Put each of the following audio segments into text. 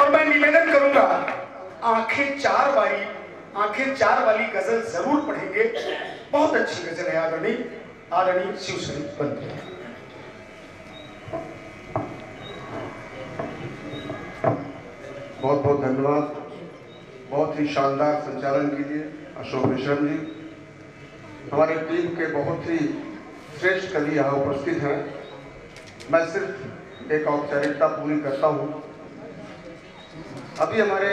और मैं निवेदन करूंगा आंखें चार वाली गजल जरूर पढ़ेंगे। बहुत अच्छी गजल है आदरणीय शिवश्री बनते हैं। बहुत बहुत धन्यवाद बहुत ही शानदार संचालन के लिए अशोक मिश्रम जी। हमारी टीम के बहुत ही श्रेष्ठ कवि यहाँ उपस्थित हैं। मैं सिर्फ एक औपचारिकता पूरी करता हूँ। अभी हमारे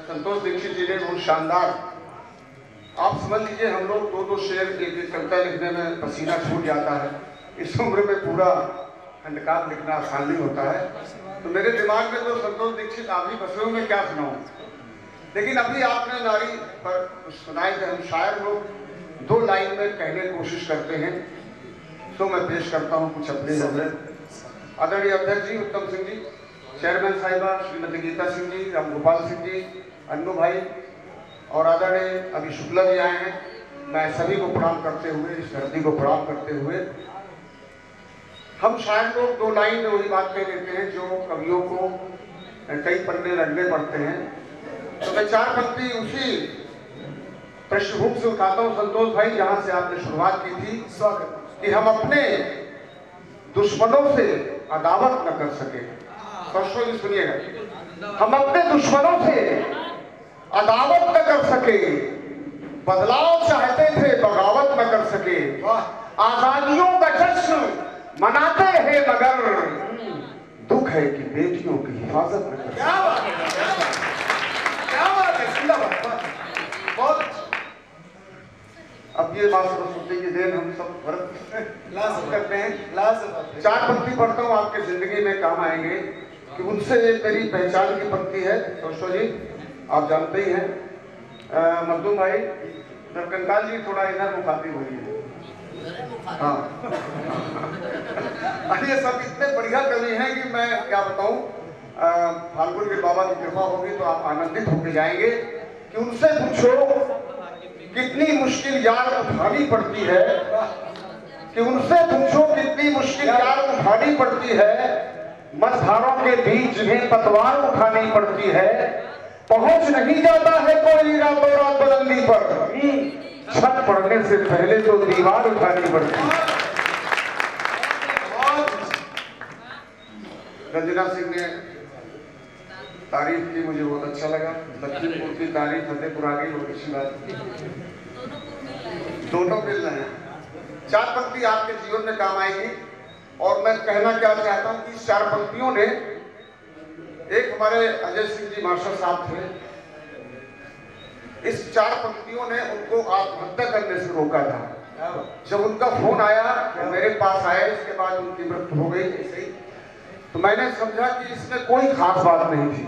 संतोष दीक्षित जी ने बहुत शानदार, आप समझ लीजिए हम लोग दो शेर एक कविता लिखने में पसीना छूट जाता है। इस उम्र में पूरा खंडकाव्य लिखना आसान नहीं होता है। तो मेरे दिमाग में तो संतोष दीक्षित आप ही बसे में क्या सुनाऊं, लेकिन अभी आपने नारी पर कुछ सुनाए थे। हम शायर लोग 2 लाइन में कहने की कोशिश करते हैं, तो मैं पेश करता हूं कुछ अपने नजर। आदरणीय अध्यक्ष जी उत्तम सिंह जी, चेयरमैन साहिबा श्रीमती गीता सिंह जी, राम गोपाल सिंह जी, अन्नू भाई और आदरणीय अभी शुक्ला जी आए हैं। मैं सभी को प्रणाम करते हुए, इस धरती को प्रणाम करते हुए, हम शायद लोग 2 लाइन में वही बात कह देते हैं जो कवियों को कई पन्ने रखने पड़ते हैं। तो मैं 4 पंक्ति उसी पृष्ठभूमि से उठाता हूँ संतोष भाई, जहां से आपने शुरुआत की थी। स्वागत कि हम अपने दुश्मनों से अदावत न कर सके। स्पष्ट सुनिएगा, हम अपने दुश्मनों से अदावत न कर सके, बदलाव चाहते थे बगावत न कर सके, आजादियों का जश्न मनाते हैं मगर दुख है कि बेटियों की हिफाजत न कर सके। क्या बात है, बहुत। अब ये मां सरस्वती की देन हम सब व्रत करते हैं। 4 पंक्ति पढ़ता हूँ, आपके जिंदगी में काम आएंगे कि उनसे मेरी पहचान की पंक्ति है। दोस्तों जी आप जानते ही हैं। मखदूम भाई नरकंकाल जी थोड़ा इधर मुखातिब हुई है। हाँ ये सब इतने बढ़िया कवि हैं कि मैं क्या बताऊं। फाल्गुन के बाबा की कृपा होगी तो आप आनंदित होकर जाएंगे कि उनसे पूछो कितनी मुश्किल यार उठानी पड़ती है, कि उनसे पूछो कितनी मुश्किल यार उठानी पड़ती है, मझधारों के बीच जिन्हें पतवार उठानी पड़ती है, पहुंच नहीं जाता है कोई रातों रात बुलंदी पर, छत पड़ने से पहले तो दीवार उठानी पड़ती है। रंजना सिंह ने तारीफ की, मुझे बहुत अच्छा लगा। लक्ष्मीपुर की तारीफ फतेहपुर आ गई, बहुत अच्छी बात। दोनों मिल रहे हैं। 4 पंक्ति आपके जीवन में काम आएगी और मैं कहना क्या चाहता हूं कि इस 4 पंक्तियों ने, एक हमारे अजय सिंह जी मास्टर साहब थे, इस 4 पंक्तियों ने उनको आत्महत्या करने से रोका था। जब उनका फोन आया तो मेरे पास आया, इसके बाद उनकी मृत्यु हो गई ऐसे ही। तो मैंने समझा कि इसमें कोई खास बात नहीं थी।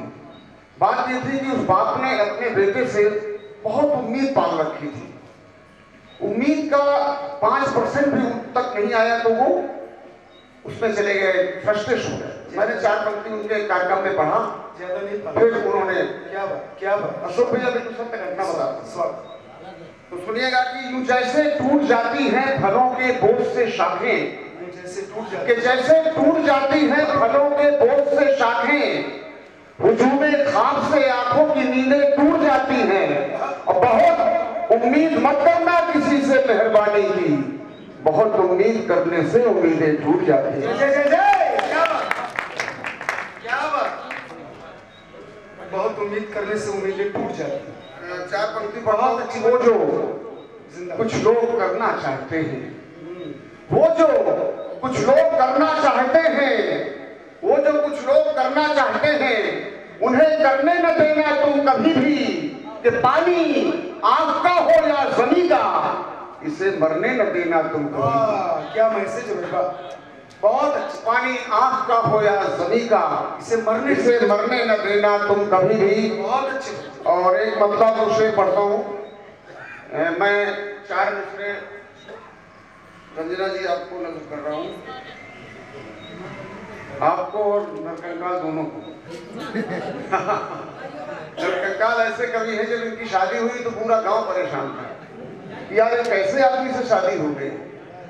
बात ये थी कि उस बाप ने अपने बेटे से बहुत उम्मीद पाल रखी थी। उम्मीद का 5% भी तक नहीं आया तो वो उसमें चले गए, फ्रस्ट्रेशन हो गए। मैंने 4 पंक्ति उनके कार्यक्रम में पढ़ा, फिर उन्होंने क्या बात अशोक भैया बिल्कुल सत्य घटना बताता। तो सुनिएगा कि यूं जैसे टूट जाती हैं फलों के बोझ से शाखें, कि जैसे टूट जाती हैं फलों के बोझ से शाखें, हुजूमे ख्वाब से आंखों की नींदें टूट जाती हैं। और बहुत उम्मीद मत करना किसी से मेहरबानी की, बहुत उम्मीद करने से उम्मीदें टूट जाती हैं। क्या बात, बहुत उम्मीद करने से उम्मीदें टूट जाती हैं। 4 पंक्ति बहुत अच्छी। वो जो कुछ लोग करना चाहते हैं, वो जो कुछ लोग करना चाहते हैं, वो जो कुछ लोग करना चाहते हैं, उन्हें करने न देना तुम कभी भी, कि पानी आग का हो या जमी का, इसे मरने न देना तुम कभी। क्या मैसेज है, बहुत अच्छा। पानी आग का हो या जमी का, इसे मरने न देना तुम कभी भी। बहुत अच्छे। और एक मतलब दूसरे पढ़ता हूँ मैं, 4 मिसरे रंजना जी आपको नजर कर रहा हूँ, आपको और नरकंकाल दोनों को। नरकंकाल ऐसे कवि हैं जब इनकी शादी हुई तो पूरा गांव परेशान था, यार कैसे आदमी से शादी हो गई,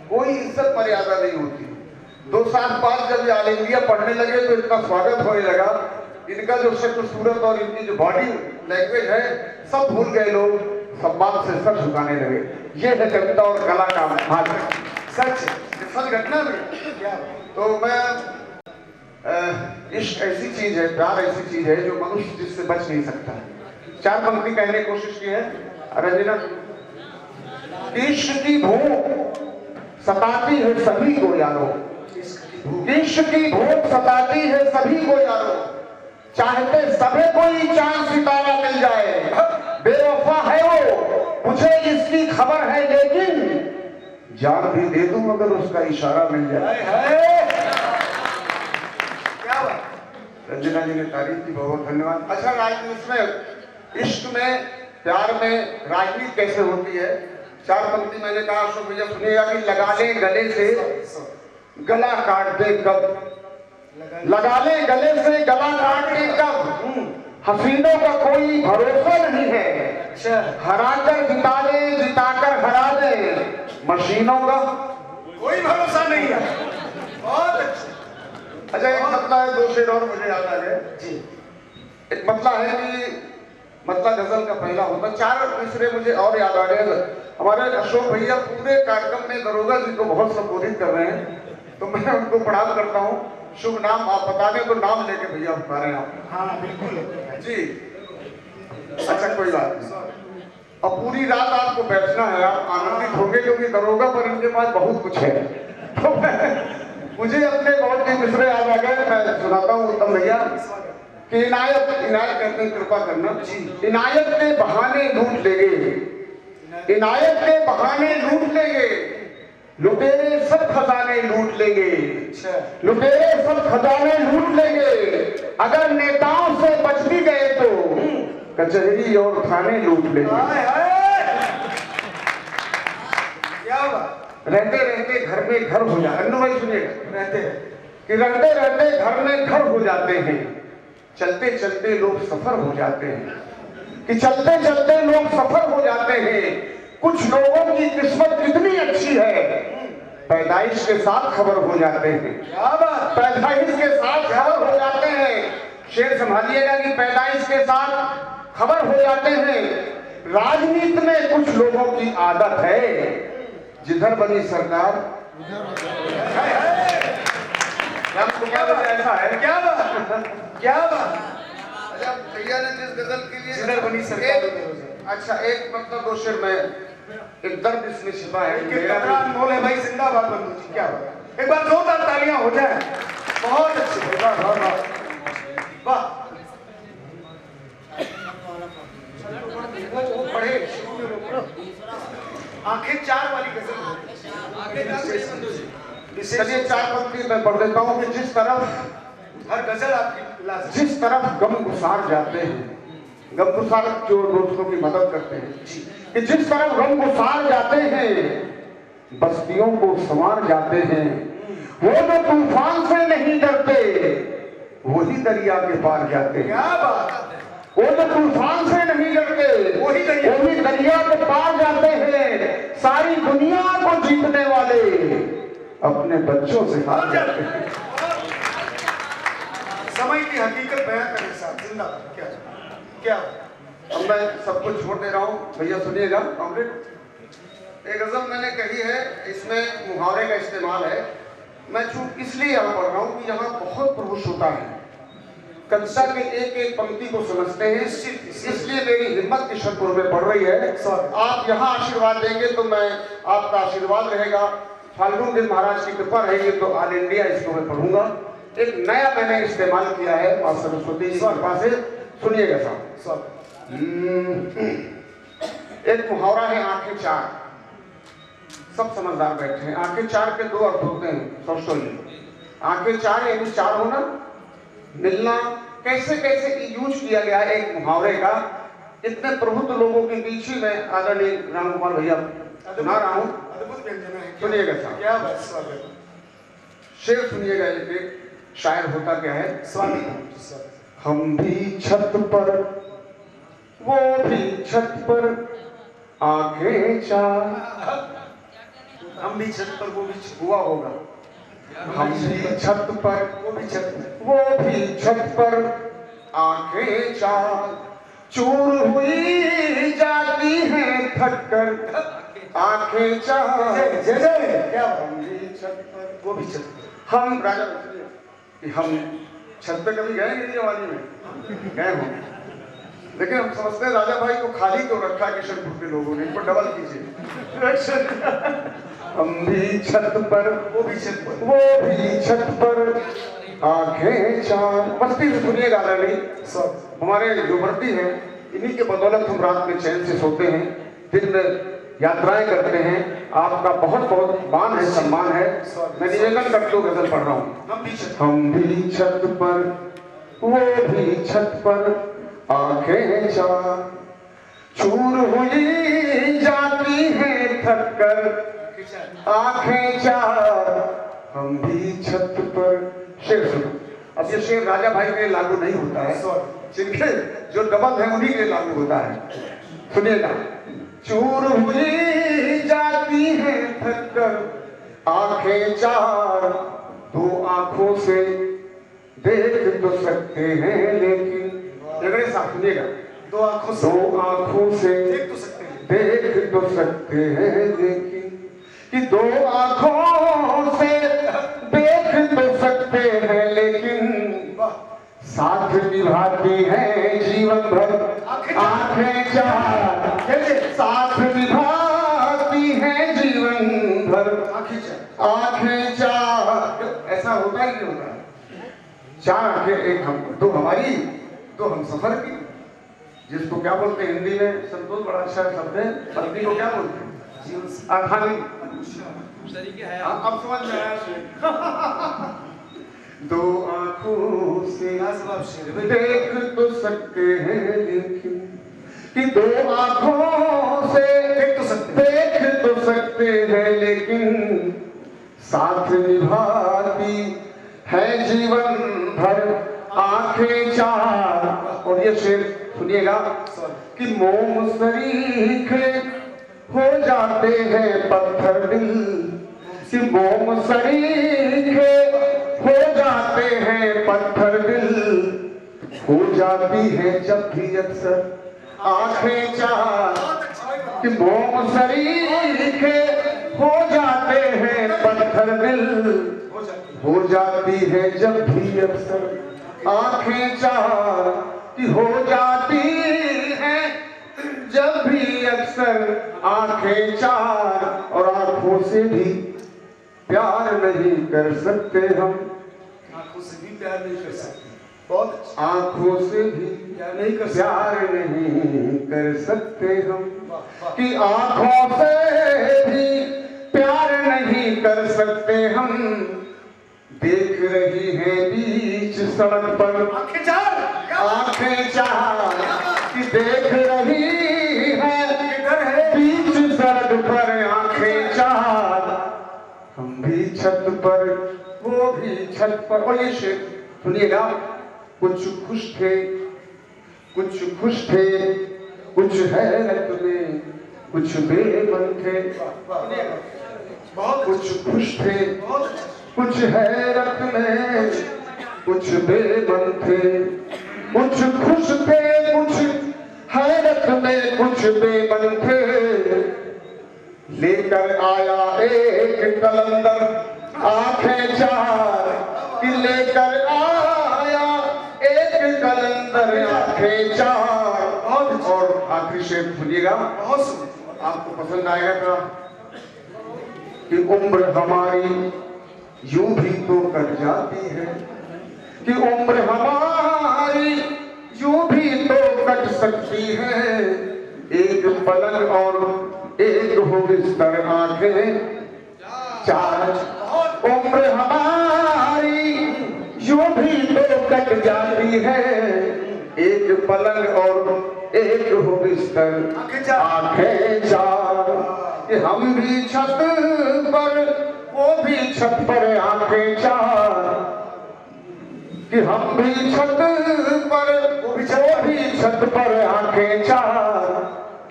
कोई इज्जत मर्यादा नहीं होती। 2 साल बाद जब ऑल इंडिया पढ़ने लगे तो इतना स्वागत होने लगा इनका जो शक्ल सूरत और इनकी जो बॉडी लैंग्वेज है सब भूल गए लोग, सम्मान से सर झुकाने लगे। ये है कविता और कला का भाग। सच घटना में क्या तो मैं इश्क ऐसी चीज है, प्यार ऐसी चीज है जो मनुष्य जिससे बच नहीं सकता। 4 पंक्ति कहने की कोशिश की है रंजना। इश्क की भूख सताती है सभी को यारो, इश्क की भूख सताती है सभी को यारो, चाहते सभी कोई चांद सितारा मिल जाए, बेवफा है वो मुझे इसकी खबर है लेकिन जान भी दे दूं मगर उसका इशारा मिल जाए। क्या बात रंजना जी ने तारीफ की, बहुत धन्यवाद। अच्छा राजनीति में, इश्क में, प्यार में राजनीति कैसे होती है? 4 पंक्ति मैंने कहा अशोक भैया सुनिएगा कि लगा ले गले से गला काट दे कब, लगा ले गले से गला काट दे कब, हसीनों का कोई भरोसा नहीं है, हराकर जिता ले जिताकर हरा दे, मशीनों का कोई भरोसा नहीं है। बहुत अच्छा एक मतला है, 2 शेर और मुझे याद आ गए जी। एक मतला है कि मतला गजल का पहला होता, 4 मिसरे मुझे और याद आ गए। हमारे अशोक भैया पूरे कार्यक्रम में दरोगा जी को बहुत संबोधित कर रहे हैं, तो मैं उनको प्रणाम करता हूँ। शुभ नाम आप बता दें तो नाम लेके भैया बता रहे हैं आप। हाँ बिल्कुल जी। अच्छा कोई बात नहीं, अब पूरी रात आपको बैठना है, आप आनंदित होंगे क्योंकि दरोगा पर इनके पास बहुत कुछ है। तो मुझे अपने बहुत के मिसरे याद आ गए, मैं सुनाता हूँ उत्तम भैया कि इनायत कहते हैं कृपा करना, इनायत के बहाने लूट लेंगे, इनायत के बहाने लूट लेंगे, लुटेरे सब खजाने लूट लेंगे, लुटेरे सब खजाने लूट लेंगे, अगर नेताओं से बच भी गए तो कचहरी और थाने लूट लेंगे। क्या बात। रहते रहते घर में घर हो जाते, अन्नू भाई सुनिएगा, रहते रहते घर में घर हो जाते हैं, चलते चलते लोग सफर हो जाते हैं, कि चलते चलते लोग सफर हो जाते हैं। कुछ लोगों की किस्मत कितनी अच्छी है, पैदाइश के साथ खबर हो जाते हैं, पैदाइश के साथ खबर हो जाते हैं। शेर संभालिएगा कि पैदाइश के साथ खबर हो जाते हैं। राजनीति में कुछ लोगों की आदत है, जिधर बनी सरकार ऐसा है। क्या बात, क्या बात। अच्छा भैया ने जिस गजल के लिए जिधर बनी सरकार, अच्छा एक मतलब 2 शेर में एक दर्द इसमें छिपा है, मेरा अनमोल है भाई। जिंदाबाद बंधु जी, क्या बात। एक बार जोरदार तालियां हो जाए। बहुत अच्छे, वाह वाह वाह। पढ़े आंखें 4 वाली गजल। चलिए 4 पंक्ति मैं पढ़ देता हूँ कि जिस तरफ हर गजल आपकी, जिस तरफ गम गुसार जाते हैं, गम गुसार जो दोस्तों की मदद करते हैं, कि जिस तरफ गम गुसार जाते हैं बस्तियों को संवार जाते हैं, वो जो तूफान से नहीं डरते वही दरिया के पार जाते हैं। क्या बात। वो जो तूफान से नहीं डरते वही दरिया के पार जाते हैं। सारी दुनिया को जीतने वाले अपने बच्चों से हार जाते हैं। समय की हकीकत बयां करें साहब, जिंदाबाद। क्या क्या। अब मैं सब कुछ छोड़ दे रहा हूँ, भैया सुनिएगा। कॉमरेड एक गजल मैंने कही है, इसमें मुहावरे का इस्तेमाल है। मैं चूक इसलिए यहाँ पढ़ रहा हूँ कि यहाँ बहुत प्रभुष होता है, कविता के एक एक पंक्ति को समझते हैं, इसलिए मेरी हिम्मत किशनपुर में पड़ रही है। आप यहाँ आशीर्वाद देंगे तो मैं आपका आशीर्वाद रहेगा, फाल्गुन दिन महाराज की कृपा रहेगी तो ऑल इंडिया इसको मैं पढ़ूंगा। एक नया मैंने इस्तेमाल किया है मां सरस्वती जी की कृपा से, सुनिएगा साहब। एक मुहावरा है आंखें 4, सब समझदार बैठे हैं। आंखें 4 के 2 अर्थ होते हैं सोशली। आंखें 4 यानी 4 होना, मिलना। कैसे कैसे यूज किया गया है एक मुहावरे का इतने प्रबुद्ध लोगों के बीच ही मैं आदरणीय राम कुमार भैया सुना रहा हूँ, सुनिएगा साहब। क्या बात, स्वागत। शेर सुनिएगा। एक शायर होता क्या है, स्वागत। हम भी छत पर वो भी छत पर आंखें 4, हम भी छत पर वो भी हुआ होगा। हम भी छत पर वो भी छत पर, वो भी छत पर आंखें चार चूर हुई जाती हैं थककर, आंखें चार जय जय क्या हम भी छत पर, वो भी छत पर। हम राजा कि हम छत पे कभी गए नहीं जवानी में, गए हो, लेकिन हम समझते हैं राजा भाई को खाली तो रखा किशनपुर के लोगों ने, इनको डबल कीजिए। हम भी छत पर, वो भी छत पर, वो भी छत पर, आंखें चार। मस्ती से सुनिए गाना नहीं सब, हमारे जो वर्दी हैं इन्हीं के बदौलत हम रात में चैन से सोते हैं, दिन में यात्राएं करते हैं। आपका बहुत बहुत मान है, सम्मान है। मैं निवेदन करते हुए गजल पढ़ रहा हूँ। हम भी छत पर, वो भी छत पर, आंखें चार चूर हुई जाती हैं थककर, आंखें चार हम भी छत पर। शेर सुनो। अब ये शेर राजा भाई के लिए लागू नहीं होता है, जिनके जो डबल है उन्हीं के लिए लागू होता है। सुनिएगा। चूर हुई जाती है थककर, आंखें चार दो आंखों से देख तो सकते हैं लेकिन, अगले साथ सुनिएगा, दो आंखों से देख तो सकते हैं लेकिन, कि दो आंखों से देख तो सकते हैं लेकिन, साथ निभाती है जीवन भर आंखें चार, साथ निभाती है जीवन भर आंखें चार। ऐसा होता ही नहीं होता। चार आंखें, एक हम, दो हमारी, दो हम सफर की, जिसको क्या बोलते हैं हिंदी में, संतोष बड़ा अच्छा शब्द है, पत्नी को क्या बोलते हैं, अखानी। अब समझ में आया। दो आंखों से देख तो सकते हैं लेकिन, कि दो आंखों से देख तो सकते हैं लेकिन, साथ निभाती है जीवन भर आंखें चार। और ये शेर सुनिएगा, कि मोम सरीखे हो जाते हैं पत्थर दिल, कि मोम सरीखे हो जाते हैं पत्थर दिल, हो जाती है जब भी अक्सर आंखें चार, कि मोम सरीखे हो जाते हैं पत्थर दिल, हो जाती है जब भी अक्सर आंखें चार, कि हो जाती है जब भी अक्सर आंखें चार। और आंखों से भी प्यार नहीं कर सकते हम, आंखों से भी प्यार नहीं कर सकते, बहुत आंखों से भी प्यार नहीं कर प्यार नहीं कर सकते हम, कि आंखों से भी प्यार नहीं कर सकते हम। देख रही है बीच सड़क पर आंखें चार, कि देख रही है बीच सड़क पर आंखें चार, हम भी छत पर, वो भी छत पर। और ये शेर सुनिएगा, कुछ खुश थे, कुछ हैरत में, कुछ बेमन थे, कुछ खुश थे, कुछ हैरत में, कुछ बेमन थे, कुछ खुश थे, कुछ हैरत में, कुछ बेमन थे। लेकर आया एक कलंदर आंखें चार, कि लेकर आया एक कलंदर आंखें चार। और आखिरी शेर सुनिएगा, आपको पसंद आएगा का, कि उम्र हमारी यूं भी तो कट जाती है, कि उम्र हमारी यूं भी तो कट सकती है, एक पलंग और एक हो बिस्तर आंखें चार। उम्र हमारी यूं भी तो कट जाती है, एक पलंग और एक हो बिस्तर आंखें चार, कि हम भी छत पर, वो भी छत पर आंखें चार, कि हम भी छत पर, वो भी छत पर आंखें चार,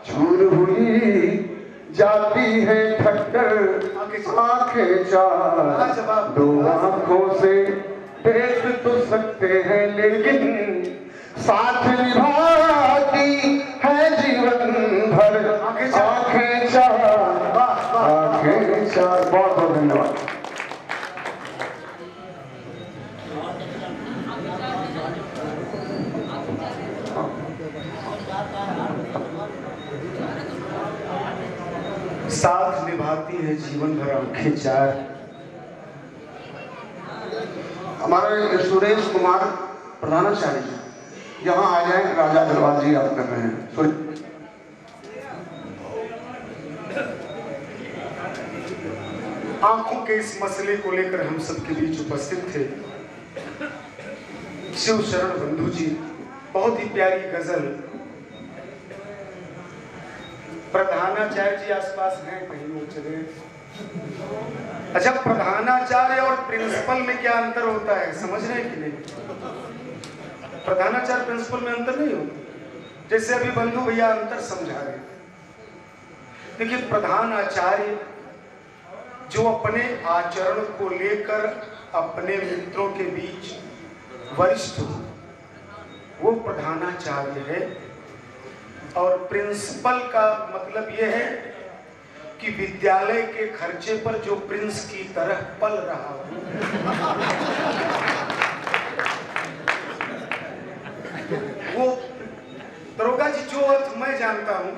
चूर हुई जाती है थककर आंखें चार, दो आंखों से देख तो सकते हैं लेकिन, साथ निभाती है जीवन भर आंखें चार। बहुत बहुत धन्यवाद। साथ निभाती है जीवन भर आंखें चार। हमारे सुरेश कुमार प्रधानाचार्य जी यहाँ आ जाए। राजा अग्रवाल जी याद कर रहे हैं। आंखों के इस मसले को लेकर हम सबके बीच उपस्थित थे शिव शरण बंधु जी। बहुत ही प्यारी गजल। प्रधानाचार्य जी आसपास हैं कहीं वो चले। अच्छा, प्रधानाचार्य और प्रिंसिपल में क्या अंतर होता है समझ रहे हैं कि नहीं? प्रधानाचार्य प्रिंसिपल में अंतर नहीं होता। जैसे अभी बंधु भैया अंतर समझा रहे। देखिए, प्रधानाचार्य जो अपने आचरण को लेकर अपने मित्रों के बीच वरिष्ठ हो, वो प्रधानाचार्य है। और प्रिंसिपल का मतलब यह है कि विद्यालय के खर्चे पर जो प्रिंस की तरह पल रहा हो। वो दरोगा जी जो अर्थ मैं जानता हूँ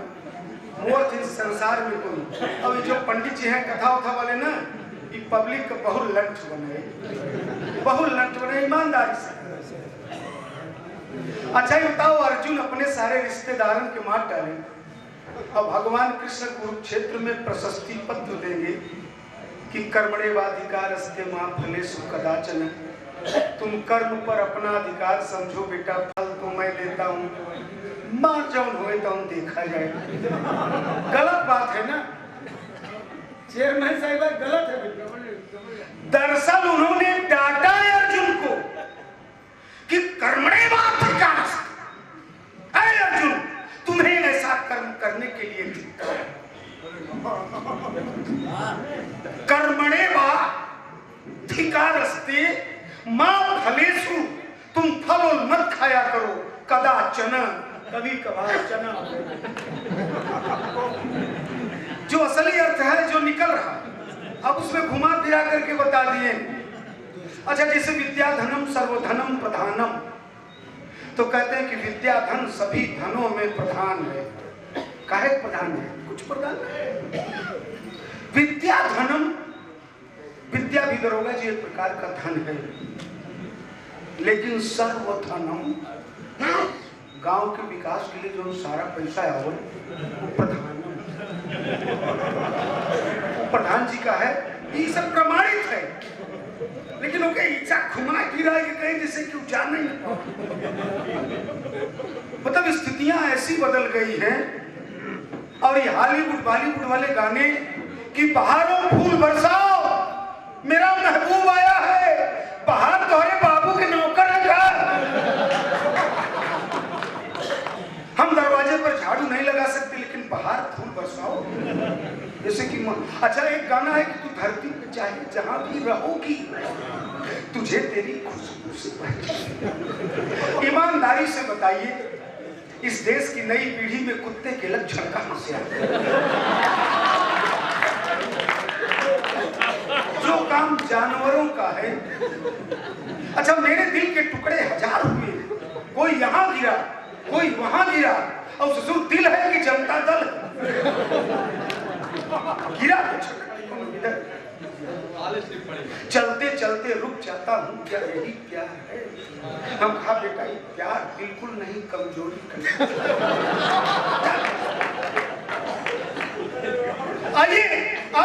वो अर्थ इस संसार में कोई। अब ये जो पंडित जी हैं कथा उथा वाले ना, ये पब्लिक का बहुत लंच बने, ईमानदारी से। अच्छा ये बताओ, अर्जुन अपने सारे रिश्तेदारों के मार डाले। अब भगवान कृष्ण कुरुक्षेत्र में प्रशस्ति पत्र देंगे कि कर्मण्येवाधिकारस्ते मा फलेषु कदाचन। तुम कर्म पर अपना अधिकार समझो बेटा, फल तो मैं देता हूँ, मार जौन होए तो देखा जाए। गलत बात है ना चेयरमैन साहिब, गलत है। दरअसल उन्होंने डांटा है अर्जुन को कि कर्मण्येवाधिकारस्ते, अरे अर्जुन तुम्हें ऐसा कर्म करने के लिए जीता है। कर्मण्येवाधिकारस्ते मा फलेषु, तुम फल मत खाया करो, कदाचन, कभी कभार चना। जो असली अर्थ है जो निकल रहा, अब उसमें घुमा फिरा करके बता दिए। अच्छा, जैसे विद्या धनम सर्वधनम प्रधानम, तो कहते हैं कि विद्या धन सभी धनों में प्रधान है। काहे प्रधान है? कुछ प्रधान है। विद्या धनम, विद्या भी दरोगा जी एक प्रकार का धन है, लेकिन सर्वधनम, गांव के विकास के लिए जो सारा पैसा है वो प्रधान, प्रधान जी का है। ये सब प्रमाणित है, लेकिन उनके इच्छा घुमा फिरा के कहीं जैसे क्यों जान नहीं। मतलब स्थितियां ऐसी बदल गई हैं। और ये हॉलीवुड बॉलीवुड वाले गाने कि बहारों फूल बरसाओ, मेरा महबूब आया है, बहार तोहरे बाबू के नौकर है क्या? हम दरवाजे पर झाड़ू नहीं लगा सकते, लेकिन बाहर फूल बरसाओ। जैसे कि अच्छा, एक गाना है कि तू धरती पे चाहे जहां भी रहोगी, तुझे तेरी खुशबू से पहचान। ईमानदारी से बताइए, इस देश की नई पीढ़ी में कुत्ते के लक्षण कहां से आते हैं? जो काम जानवरों का है। अच्छा, मेरे दिल के टुकड़े हजार हुए, कोई यहाँ गिरा, कोई वहां गिरा, और ससुर दिल है कि जनता दल गिरा। चलते चलते रुक जाता हूँ, क्या यही प्यार है? हम कहा बेटा, ये प्यार बिल्कुल नहीं, कमजोरी का। आइए